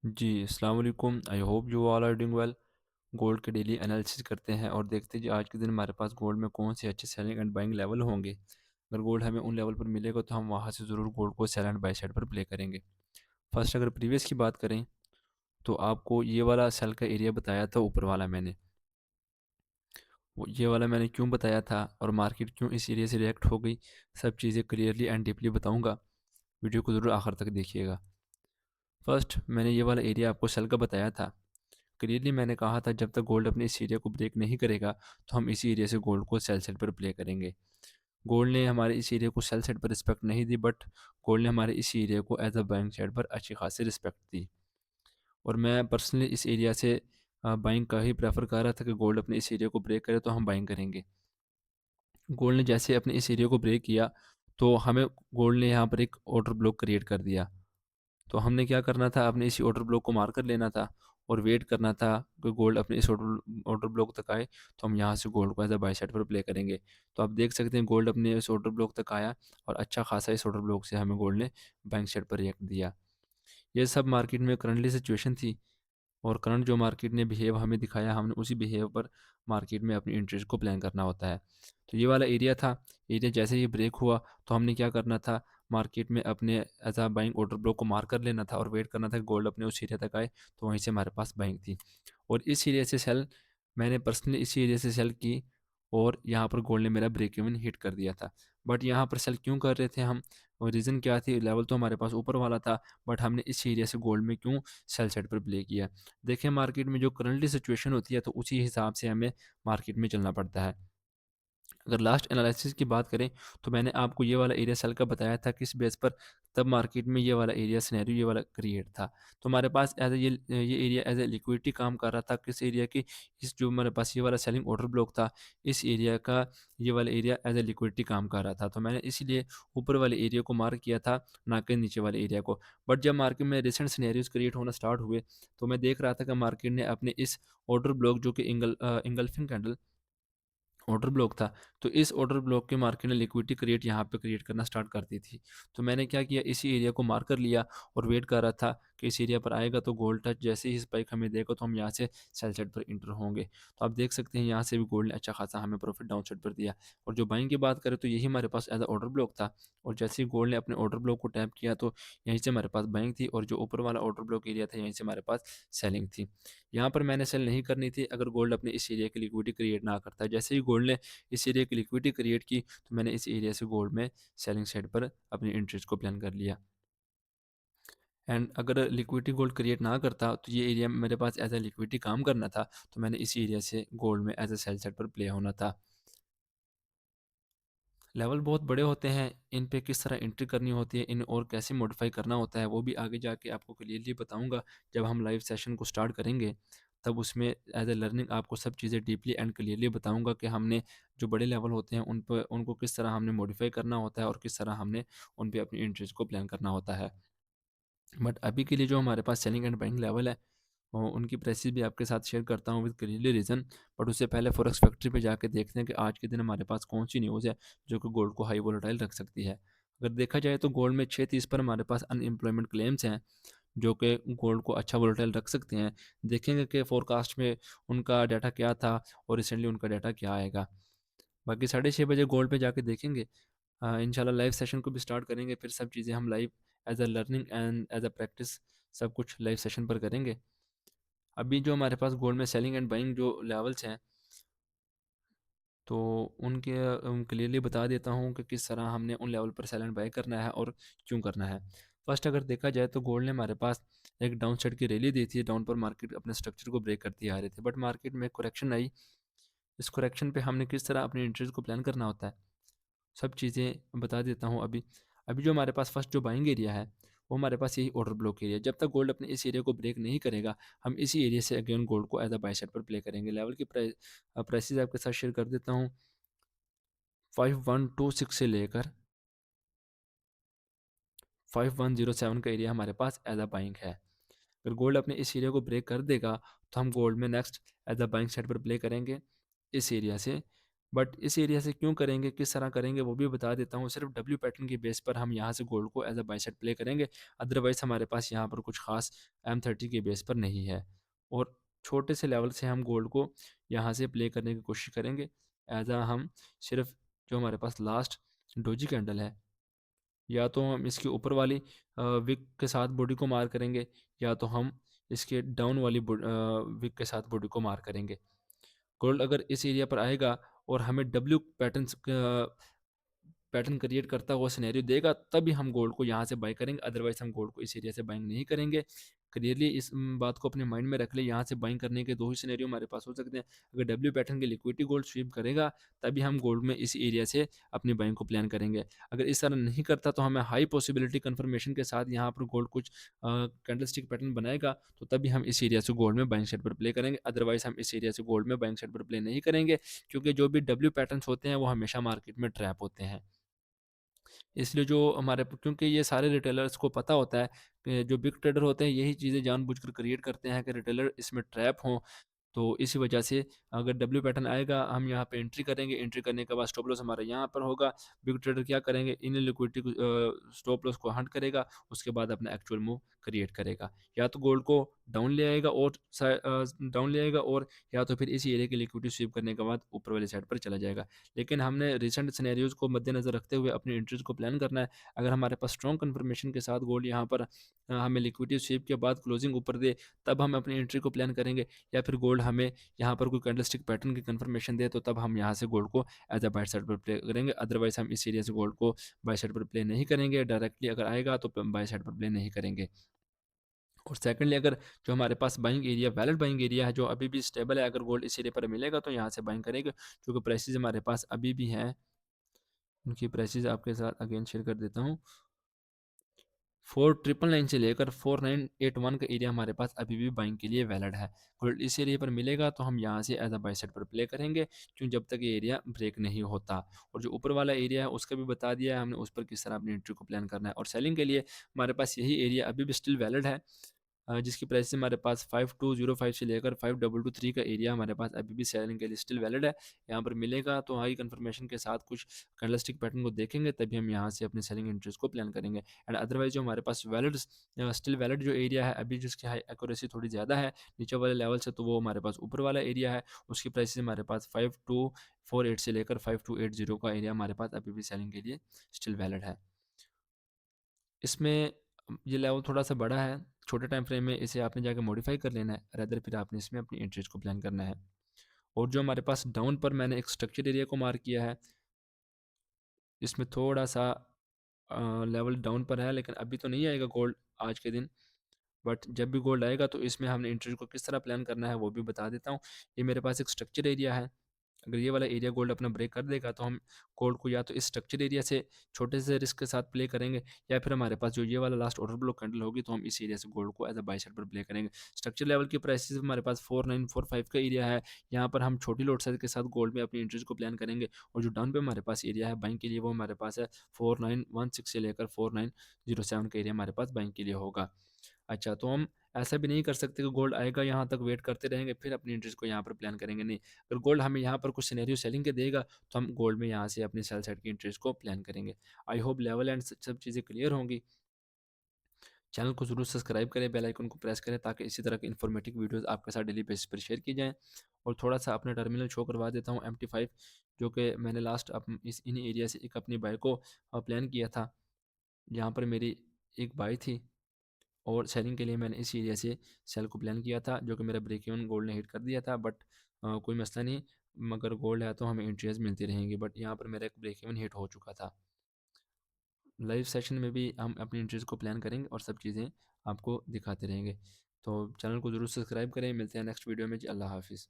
जी, अस्सलाम वालेकुम। I hope you all are doing well. Gold के डेली एनालिसिस करते हैं और देखते हैं जी आज के दिन हमारे पास गोल्ड में कौन से अच्छे सेलिंग एंड बाइंग लेवल होंगे। अगर गोल्ड हमें उन लेवल पर मिलेगा तो हम वहाँ से ज़रूर गोल्ड को सेल एंड बाय साइड पर प्ले करेंगे। फर्स्ट अगर प्रीवियस की बात करें तो आपको ये वाला सेल का एरिया बताया था, ऊपर वाला मैंने वो ये वाला मैंने क्यों बताया था और मार्केट क्यों इस एरिया से रिएक्ट हो गई, सब चीज़ें क्लियरली एंड डीपली बताऊँगा। वीडियो को ज़रूर आखिर तक देखिएगा। फर्स्ट मैंने ये वाला एरिया आपको सेल का बताया था। क्लियरली मैंने कहा था जब तक गोल्ड अपने इस एरिया को ब्रेक नहीं करेगा तो हम इसी एरिया से गोल्ड को सेल साइड पर प्ले करेंगे। गोल्ड ने हमारे इस एरिया को सेल साइड पर रिस्पेक्ट नहीं दी, बट गोल्ड ने हमारे इस एरिया को एज अ बाइंग साइड पर अच्छी खासी रिस्पेक्ट दी। और मैं पर्सनली इस एरिया से बाइंग का ही प्रेफर कर रहा था कि गोल्ड अपने इस एरिया को ब्रेक करे तो हम बाइंग करेंगे। गोल्ड ने जैसे अपने इस एरिया को ब्रेक किया तो हमें गोल्ड ने यहाँ पर एक ऑर्डर ब्लॉक क्रिएट कर दिया। तो हमने क्या करना था, अपने इसी ऑर्डर ब्लॉक को मार कर लेना था और वेट करना था कि गोल्ड अपने इस ऑर्डर ऑर्डर ब्लॉक तक आए तो हम यहाँ से गोल्ड को एज अ बाय साइड पर प्ले करेंगे। तो आप देख सकते हैं गोल्ड अपने इस ऑर्डर ब्लॉक तक आया और अच्छा खासा इस ऑर्डर ब्लॉक से हमें गोल्ड ने बैंक साइड पर रिएक्ट दिया। ये सब मार्केट में करंटली सिचुएशन थी और करंट जो मार्केट ने बिहेव हमें दिखाया, हमने उसी बिहेव पर मार्केट में अपनी इंटरेस्ट को प्लान करना होता है। तो ये वाला एरिया था, एरिया जैसे ही ब्रेक हुआ तो हमने क्या करना था, मार्केट में अपने as a buying order block को मार कर लेना था और वेट करना था कि गोल्ड अपने उस एरिया तक आए तो वहीं से हमारे पास बाइंग थी। और इस एरिया से सेल, मैंने पर्सनली इसी एरिया से सेल की और यहाँ पर गोल्ड ने मेरा ब्रेक इवन हिट कर दिया था। बट यहाँ पर सेल क्यों कर रहे थे हम, और रीज़न क्या थी, लेवल तो हमारे पास ऊपर वाला था, बट हमने इस एरिया से गोल्ड में क्यों सेल साइड पर प्ले किया। देखिए मार्केट में जो करंटली सिचुएशन होती है तो उसी हिसाब से हमें मार्केट में चलना पड़ता है। अगर लास्ट एनालिसिस की बात करें तो मैंने आपको ये वाला एरिया सेल का बताया था किस बेस पर, तब मार्केट में ये वाला एरिया सिनेरियो ये वाला क्रिएट था। तो हमारे पास एज ये एरिया एज ए लिक्विडिटी काम कर रहा था किस एरिया की, इस जो हमारे पास ये वाला सेलिंग ऑर्डर ब्लॉक था, इस एरिया का ये वाला एरिया एज ए लिक्विडिटी काम कर रहा था। तो मैंने इसीलिए ऊपर वाले एरिया को मार्क किया था, ना कि नीचे वाले एरिया को। बट जब मार्केट में रिसेंट सिनेरियोज क्रिएट होना स्टार्ट हुए तो मैं देख रहा था कि मार्केट ने अपने इस ऑर्डर ब्लॉक जो कि इंगल्फिंग कैंडल ऑर्डर ब्लॉक था, तो इस ऑर्डर ब्लॉक के मार्केट ने लिक्विडिटी क्रिएट यहाँ पे क्रिएट करना स्टार्ट कर दी थी। तो मैंने क्या किया, इसी एरिया को मार्क कर लिया और वेट कर रहा था कि इस एरिया पर आएगा तो गोल्ड टच जैसे ही स्पाइक हमें देगा तो हम यहाँ से सेल साइड पर इंटर होंगे। तो आप देख सकते हैं यहाँ से भी गोल्ड ने अच्छा खासा हमें प्रॉफिट डाउन साइड पर दिया। और जो बाइंग की बात करें तो यही हमारे पास एज ऑर्डर ब्लॉक था, और जैसे ही गोल्ड ने अपने ऑर्डर ब्लॉक को टैप किया तो यहीं से हमारे पास बाइंग थी, और जो ऊपर वाला ऑर्डर ब्लॉक एरिया था यहीं से हमारे पास सेलिंग थी। यहाँ पर मैंने सेल नहीं करनी थी अगर गोल्ड अपने इस एरिया की लिक्विडिटी क्रिएट ना करता। जैसे ही गोल्ड ने इस एरिया की लिक्विडिटी क्रिएट की तो मैंने इस एरिया से गोल्ड में सेलिंग साइड पर अपनी इंटरेस्ट को प्लान कर लिया। एंड अगर लिक्विडिटी गोल्ड क्रिएट ना करता तो ये एरिया मेरे पास एज ए लिक्विडिटी काम करना था, तो मैंने इस एरिया से गोल्ड में एज ए सेल साइड पर प्ले होना था। लेवल बहुत बड़े होते हैं, इन पे किस तरह एंट्री करनी होती है, इन और कैसे मॉडिफाई करना होता है वो भी आगे जाके आपको क्लियरली बताऊंगा। जब हम लाइव सेशन को स्टार्ट करेंगे तब उसमें एज ए लर्निंग आपको सब चीज़ें डीपली एंड क्लियरली बताऊंगा कि हमने जो बड़े लेवल होते हैं उन पर उनको किस तरह हमने मॉडिफाई करना होता है और किस तरह हमने उन पे अपनी इंटरेस्ट को प्लान करना होता है। बट अभी के लिए जो हमारे पास सेलिंग एंड बाइंग लेवल है उनकी प्राइसेस भी आपके साथ शेयर करता हूँ विद क्लियरली रीज़न। बट उससे पहले फॉरेक्स फैक्ट्री पे जाके देखते हैं कि आज के दिन हमारे पास कौन सी न्यूज़ है जो कि गोल्ड को हाई वोलेटाइल रख सकती है। अगर देखा जाए तो गोल्ड में 6:30 पर हमारे पास अनएम्प्लॉयमेंट क्लेम्स हैं जो कि गोल्ड को अच्छा वोलेटाइल रख सकते हैं। देखेंगे कि फोरकास्ट में उनका डाटा क्या था और रिसेंटली उनका डाटा क्या आएगा। बाकी 6:30 बजे गोल्ड पे जाके देखेंगे। इंशाल्लाह लाइव सेशन को भी स्टार्ट करेंगे, फिर सब चीज़ें हम live as a learning and as a practice सब कुछ लाइव सेशन पर करेंगे। अभी जो हमारे पास गोल्ड में सेलिंग एंड बाइंग जो लेवल्स हैं तो उनके क्लियरली बता देता हूँ कि किस तरह हमने उन लेवल पर सेल एंड बाय करना है और क्यों करना है। फर्स्ट अगर देखा जाए तो गोल्ड ने हमारे पास एक डाउन साइड की रैली दी थी, डाउन पर मार्केट अपने स्ट्रक्चर को ब्रेक करती आ रही थी, बट मार्केट में करेक्शन आई। इस करेक्शन पे हमने किस तरह अपने इंटरेस्ट को प्लान करना होता है सब चीज़ें बता देता हूँ अभी। अभी जो हमारे पास फर्स्ट जो बाइंग एरिया है वो हमारे पास यही ऑर्डर ब्लॉक एरिया, जब तक गोल्ड अपने इस एरिया को ब्रेक नहीं करेगा हम इसी एरिया से अगेन गोल्ड को एज अ बाय साइड पर प्ले करेंगे। लेवल की प्राइसेस आपके साथ शेयर कर देता हूँ। 5126 से लेकर 5107 का एरिया हमारे पास एज अ बाइंग है। अगर गोल्ड अपने इस एरिया को ब्रेक कर देगा तो हम गोल्ड में next as a buying side पर प्ले करेंगे इस एरिया से बट इस एरिया से क्यों करेंगे, किस तरह करेंगे वो भी बता देता हूँ। सिर्फ डब्ल्यू पैटर्न के बेस पर हम यहाँ से गोल्ड को as a buy side play करेंगे, अदरवाइज़ हमारे पास यहाँ पर कुछ खास M30 के बेस पर नहीं है। और छोटे से लेवल से हम गोल्ड को यहाँ से प्ले करने की कोशिश करेंगे। एज अ हम सिर्फ जो हमारे पास लास्ट डोजी कैंडल है, या तो हम इसके ऊपर वाली विक के साथ बॉडी को मार करेंगे, या तो हम इसके डाउन वाली विक के साथ बॉडी को मार करेंगे। गोल्ड अगर इस एरिया पर आएगा और हमें डब्ल्यू पैटर्न क्रिएट करता हुआ सिनेरियो देगा, तभी हम गोल्ड को यहाँ से बाय करेंगे, अदरवाइज हम गोल्ड को इस एरिया से बाइंग नहीं करेंगे। क्लियरली इस बात को अपने माइंड में रख ले, यहाँ से बाइंग करने के दो ही सिनेरियो हमारे पास हो सकते हैं। अगर डब्ल्यू पैटर्न की लिक्विडिटी गोल्ड स्वीप करेगा, तभी हम गोल्ड में इस एरिया से अपनी बाइंग को प्लान करेंगे। अगर इस तरह नहीं करता तो हमें हाई पॉसिबिलिटी कंफर्मेशन के साथ यहाँ पर गोल्ड कुछ कैंडलस्टिक पैटर्न बनाएगा, तो तभी हम इस एरिया से गोल्ड में बाइंग साइड पर प्ले करेंगे, अदरवाइज हम इस एरिया से गोल्ड में बाइंग साइड पर प्ले नहीं करेंगे, क्योंकि जो भी डब्ल्यू पैटर्न्स होते हैं वो हमेशा मार्केट में ट्रैप होते हैं। इसलिए जो हमारे क्योंकि ये सारे रिटेलर्स को पता होता है कि जो बिग ट्रेडर होते हैं यही चीज़ें जानबूझकर क्रिएट करते हैं कि रिटेलर इसमें ट्रैप हों। तो इसी वजह से अगर डब्ल्यू पैटर्न आएगा, हम यहाँ पे एंट्री करेंगे, एंट्री करने के बाद स्टॉप लॉस हमारा यहाँ पर होगा। बिग ट्रेडर क्या करेंगे, इन लिक्विडिटी को स्टॉप लॉस को हंट करेगा, उसके बाद अपना एक्चुअल मूव क्रिएट करेगा। या तो गोल्ड को डाउन ले आएगा और डाउन ले आएगा, और या तो फिर इसी एरिया की लिक्विडिटी स्वीप करने के बाद ऊपर वाली साइड पर चला जाएगा। लेकिन हमने रिसेंट सिनेरियोज को मद्देनज़र रखते हुए अपनी एंट्रीज को प्लान करना है। अगर हमारे पास स्ट्रॉन्ग कन्फर्मेशन के साथ गोल्ड यहाँ पर हमें लिक्विडिटी स्वीप के बाद क्लोजिंग ऊपर दे, तब हम अपनी एंट्री को प्लान करेंगे। या फिर गोल्ड हमें यहाँ पर कोई कैंडलस्टिक पैटर्न की कंफर्मेशन दे, तो तब हम यहाँ से गोल्ड को एज अ बाय साइड पर प्ले करेंगे, अदरवाइज हम इस एरिया से गोल्ड को बाय साइड पर प्ले नहीं करेंगे। डायरेक्टली अगर आएगा तो बाय साइड पर प्ले नहीं करेंगे। और सेकंडली, अगर जो हमारे पास buying area valid buying area है, जो अभी भी स्टेबल है, अगर गोल्ड इस एरिया पर मिलेगा तो यहाँ से बाइंग करेंगे। क्योंकि प्राइसेस हमारे पास अभी भी हैं, उनकी प्राइसेस आपके साथ अगेन शेयर कर देता हूँ। 4999 से लेकर 4981 का एरिया हमारे पास अभी भी बाइंग के लिए वैलिड है। गोल्ड इस एरिया पर मिलेगा तो हम यहाँ से एज अ बाय साइड पर प्ले करेंगे, क्यों, जब तक ये एरिया ब्रेक नहीं होता। और जो ऊपर वाला एरिया है उसका भी बता दिया है हमने, उस पर किस तरह अपनी एंट्री को प्लान करना है। और सेलिंग के लिए हमारे पास यही एरिया अभी भी स्टिल वैलिड है, जिसकी प्राइस हमारे पास 5205 से लेकर 5223 का एरिया हमारे पास अभी भी सेलिंग के लिए स्टिल वैलिड है। यहाँ पर मिलेगा तो हाई कंफर्मेशन के साथ कुछ कैंडलस्टिक पैटर्न को देखेंगे, तभी हम यहाँ से अपनी सेलिंग एंट्रीज को प्लान करेंगे। एंड अदरवाइज जो हमारे पास वैलिड स्टिल वैलिड जो एरिया है अभी, जिसकी हाई एक्यूरेसी थोड़ी ज़्यादा है नीचे वाले लेवल से, तो वो हमारे पास ऊपर वाला एरिया है। उसकी प्राइस हमारे पास 5248 से लेकर 5280 का एरिया हमारे पास अभी भी सेलिंग के लिए स्टिल वैलिड है। इसमें ये लेवल थोड़ा-सा बड़ा है, छोटे टाइम फ्रेम में इसे आपने जाके मॉडिफ़ाई कर लेना है, रादर फिर आपने इसमें अपनी एंट्रीज़ को प्लान करना है। और जो हमारे पास डाउन पर मैंने एक स्ट्रक्चर एरिया को मार्क किया है, इसमें थोड़ा-सा लेवल डाउन पर है, लेकिन अभी तो नहीं आएगा गोल्ड आज के दिन। बट जब भी गोल्ड आएगा तो इसमें हमने एंट्री को किस तरह प्लान करना है वो भी बता देता हूँ। ये मेरे पास एक स्ट्रक्चर एरिया है, अगर ये वाला एरिया गोल्ड अपना ब्रेक कर देगा तो हम गोल्ड को या तो इस स्ट्रक्चर एरिया से छोटे से रिस्क के साथ प्ले करेंगे, या फिर हमारे पास जो ये वाला लास्ट ऑर्डर ब्लॉक कैंडल होगी तो हम इस एरिया से गोल्ड को एज अ बाय साइड पर प्ले करेंगे। स्ट्रक्चर लेवल की प्राइसेस हमारे पास 4945 का एरिया है, यहाँ पर हम छोटी लॉट साइज के साथ गोल्ड में अपनी एंट्रीज को प्लान करेंगे। और जो डाउन पे हमारे पास एरिया है बाइंग के लिए, वो हमारे पास है 4916 से लेकर 4907 का एरिया हमारे पास बाइंग के लिए होगा। अच्छा, तो हम ऐसा भी नहीं कर सकते कि गोल्ड आएगा यहाँ तक वेट करते रहेंगे फिर अपनी एंट्रीज को यहाँ पर प्लान करेंगे, नहीं। अगर गोल्ड हमें यहाँ पर कुछ सिनेरियो सेलिंग के देगा तो हम गोल्ड में यहाँ से अपनी सेल साइड की एंट्रीज को प्लान करेंगे। आई होप लेवल एंड सब चीज़ें क्लियर होंगी। चैनल को जरूर सब्सक्राइब करें, बेल आइकन को प्रेस करें, ताकि इसी तरह की इन्फॉर्मेटिव वीडियोस आपके साथ डेली बेसिस पर शेयर की जाएँ। और थोड़ा सा अपना टर्मिनल शो करवा देता हूँ MT5, जो कि मैंने लास्ट इस इन्हीं एरिया से एक अपनी बाई को प्लान किया था। यहाँ पर मेरी एक बाई थी, और सेलिंग के लिए मैंने इस एरिया से सेल को प्लान किया था, जो कि मेरा ब्रेक इवन गोल्ड ने हिट कर दिया था। बट कोई मसला नहीं, मगर गोल्ड है तो हमें एंट्रीज मिलती रहेंगी। बट यहाँ पर मेरा एक ब्रेक इवन हिट हो चुका था। लाइव सेशन में भी हम अपनी एंट्रीज को प्लान करेंगे और सब चीज़ें आपको दिखाते रहेंगे। तो चैनल को ज़रूर सब्सक्राइब करें। मिलते हैं नेक्स्ट वीडियो में जी। अल्लाह हाफिज़।